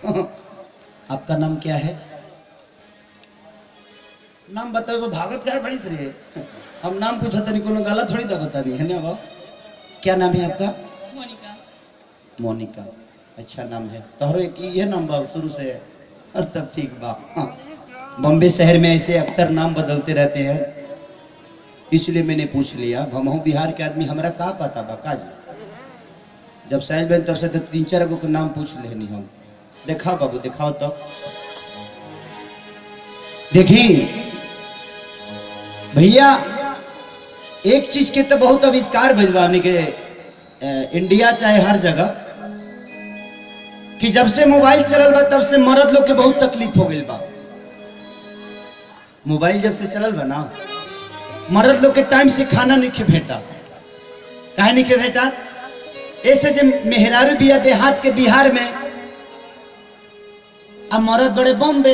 आपका नाम क्या है? नाम बताओ, भागत कर बड़ी सर हम नाम पूछा था नहीं, कोनो गाला थोड़ी था बता नहीं है ना। वो क्या नाम है आपका? मोनिका। मोनिका, अच्छा नाम है। तोहरो एक ये नाम बा शुरू से? तब ठीक बा। बॉम्बे शहर में ऐसे अक्सर नाम बदलते रहते हैं, इसलिए मैंने पूछ लिया। हम हूँ बिहार के आदमी, हमारा का पता बा काज। जब साहिल बहन तब से तो 3-4 गो के नाम पूछ लेनी हम। देखा बाबू, दिखाओ तो। देखी भैया, एक चीज के तो बहुत आविष्कार भइल बा के इंडिया चाहे हर जगह, कि जब से मोबाइल चलल बा तब से मर्द लोग के बहुत तकलीफ हो गई बा। मोबाइल जब से चलल बा ना, मर्द लोग के टाइम से खाना नहीं भेटा। काहे नहीं भेटा? ऐसे जो मेहरारू बिया देहात के बिहार में, अब मर्द बड़े बॉम्बे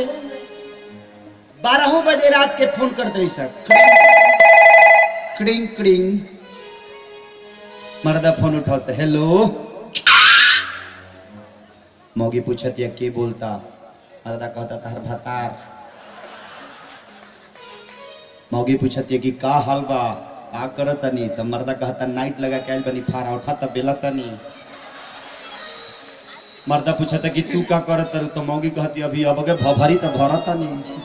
12 बजे रात के फोन करते रही सर, क्रिंग क्रिंग, मर्दा फोन उठाते, हेलो। मौगी पूछती है के बोलता, मर्दा कहता तार भतार। मौगी पूछती है कि का हाल बा, का करत नहीं? तो मर्दा कहता नाइट लगा के आइल बनी, फारा उठा तब बेला तनी। मर्दा पूछता कि तू का करत रही? तो मौगी कहती अभी अब भरी तो भरता नहीं।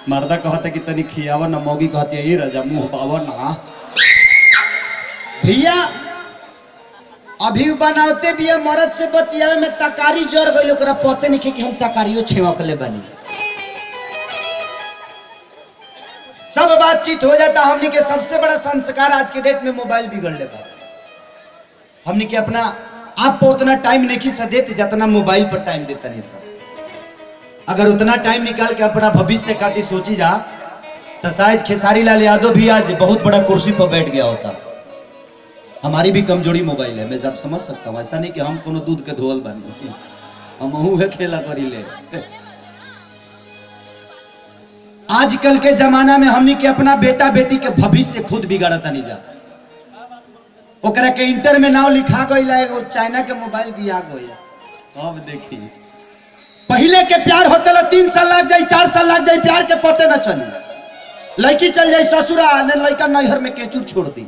मर्दा कहता कि तनी खियावा ना। मौगी कहती है ये रजा मुंह पावा ना। भैया अभी बनावते भी है, मर्द से बतियावे में तकारी जड़ गई, ओकरा पते नहीं कि हम तकारियो छेवकले बनी। सब बातचीत हो जाता। हमने के सबसे बड़ा संस्कार आज के डेट में मोबाइल बिगड़ ले बा। हमने के अपना आप को उतना टाइम नहीं सा देते जितना मोबाइल पर टाइम देता नहीं सर। अगर उतना टाइम निकाल के अपना भविष्य खातिर सोची जा तो शायद खेसारी लाल यादव भी आज बहुत बड़ा कुर्सी पर बैठ गया होता। हमारी भी कमजोरी मोबाइल है, मैं जब समझ सकता हूँ। ऐसा नहीं कि हम कोनो दूध के धोल बनी, हम खेला करी ले। आजकल के जमाना में हमनी के अपना बेटा बेटी के भविष्य खुद बिगाड़ता नहीं जा। ओकरा के इंटर में नाम लिखा गई, चाइना के मोबाइल दिया गई। अब देखी पहले के प्यार होते 3 साल लग जाए, 4 साल लग जाए, प्यार के पते न चली। लड़की चल जाए ससुरा, लड़का नैहर में केचुर छोड़ दी।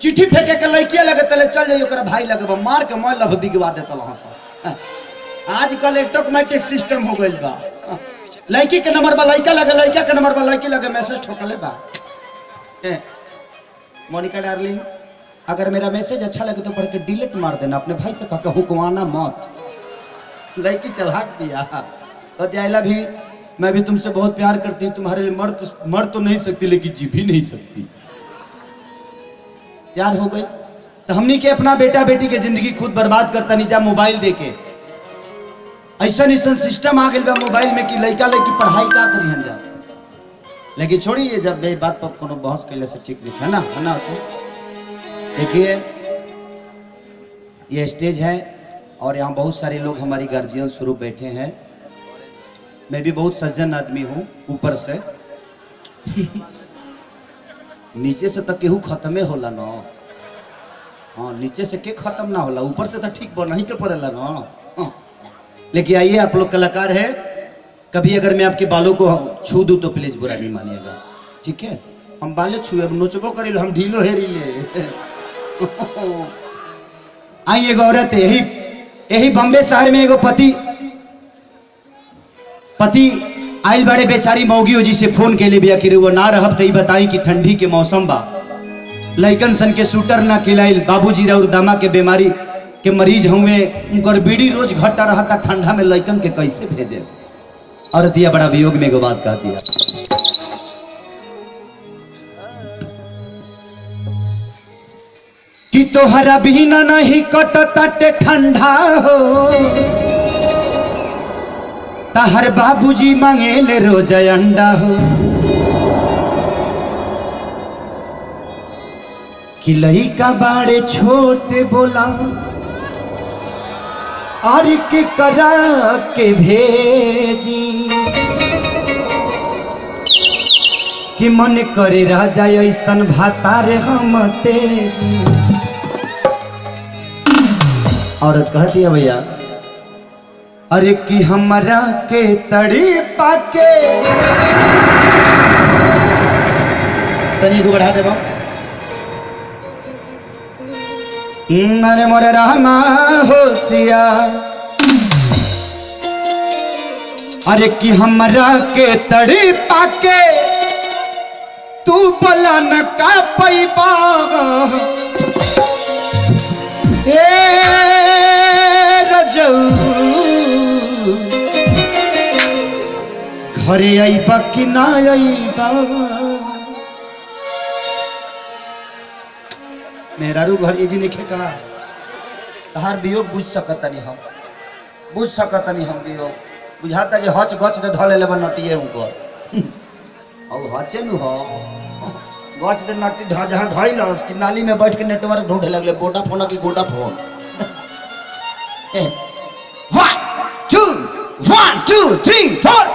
चिट्ठी फेंके के लड़किया लगे तले चल जाइए, ओकरा भाई लगे मार के मैं लभ बिगवा देता वहां से। आजकल ऑटोमेटिक सिस्टम हो गई बा। लड़की के नंबर पर लड़का लगे, लड़का के नंबर पर लड़की लगे, मैसेज ठोकले बा। मोनिका डार्लिंग, अगर मेरा मैसेज अच्छा लगे तो पढ़ के डिलीट मार देना, अपने भाई से कह हुक्माना मत। लड़की चलाक पिया कहती भी मैं भी तुमसे बहुत प्यार करती हूँ, तुम्हारे लिए मर तो नहीं सकती लेकिन जी भी नहीं सकती। प्यार हो गई तो हमनी के अपना बेटा बेटी के जिंदगी खुद बर्बाद करता नहीं जा मोबाइल देके। ऐसा सिस्टम आ गया मोबाइल में कि लड़का लड़की पढ़ाई का करियन जा। लेकिन छोड़िए, जब ये बात पर कोनो बहस कैले से ठीक नहीं है ना। तो देखिए ये स्टेज है और यहाँ बहुत सारे लोग हमारी गार्जियन स्वरूप बैठे हैं। मैं भी बहुत सज्जन आदमी हूँ ऊपर से। नीचे से तो केहू खत्मे होला ना। हाँ, नीचे से के खत्म ना होला, ऊपर से तो ठीक बना ही के पड़ेला ना। लेकिन आइए, आप लोग कलाकार है, कभी अगर मैं आपके बालों को छू दूं तो प्लीज बुरा नहीं मानिएगा, ठीक है? हम बाले छुए, अब नोचबो करी लो, हम ढीलो हेरी ले। आई एगो औरत है, यही बॉम्बे शहर में एगो पति आइल बड़े बेचारी मौगियो जी से फोन के लिए भी वो ना रहब तो बताई कि ठंडी के मौसम बा, लइकन सन के सूटर ना खिलाइल, बाबूजी और दामा के बीमारी के मरीज हुए, उनकर बीड़ी रोज घटा रहा था, ठंडा में लइकन के कैसे भेजे। और दिया बड़ा वियोग में एगो बात कह दिया, कि तोहरा बिना नहीं कटताटे ठंडा हो, ताहर बाबूजी मांगेले रोज अंडा हो, कि लइका बाड़े छोटे बोला और के करा के भेजी, कि मन करे राजा ऐसन भातारे हम तेजी। औरत कहती है भैया अरे कि हमरा के तड़ी पाके तनी को बढ़ा देबो। अरे मोरे रामा होशिया, अरे कि हमरा के तड़ी पाके तू बोला न का पैबा ए रजऊ घरे आईबा कि ना आईबा। मेहरारू घर ये जी नहीं का तहार वियोग बुझ सकतनी हम, बुझ सकतनी हम वियोग। बुझाता जे हच गच दे धले लेबा नटिए उनको और हचे नु हो गच दे नटी जहां धइल उसकी नाली में बैठ के नेटवर्क ढूंढे लगले बोटा फोन की गोटा फोन। 1 2 3 4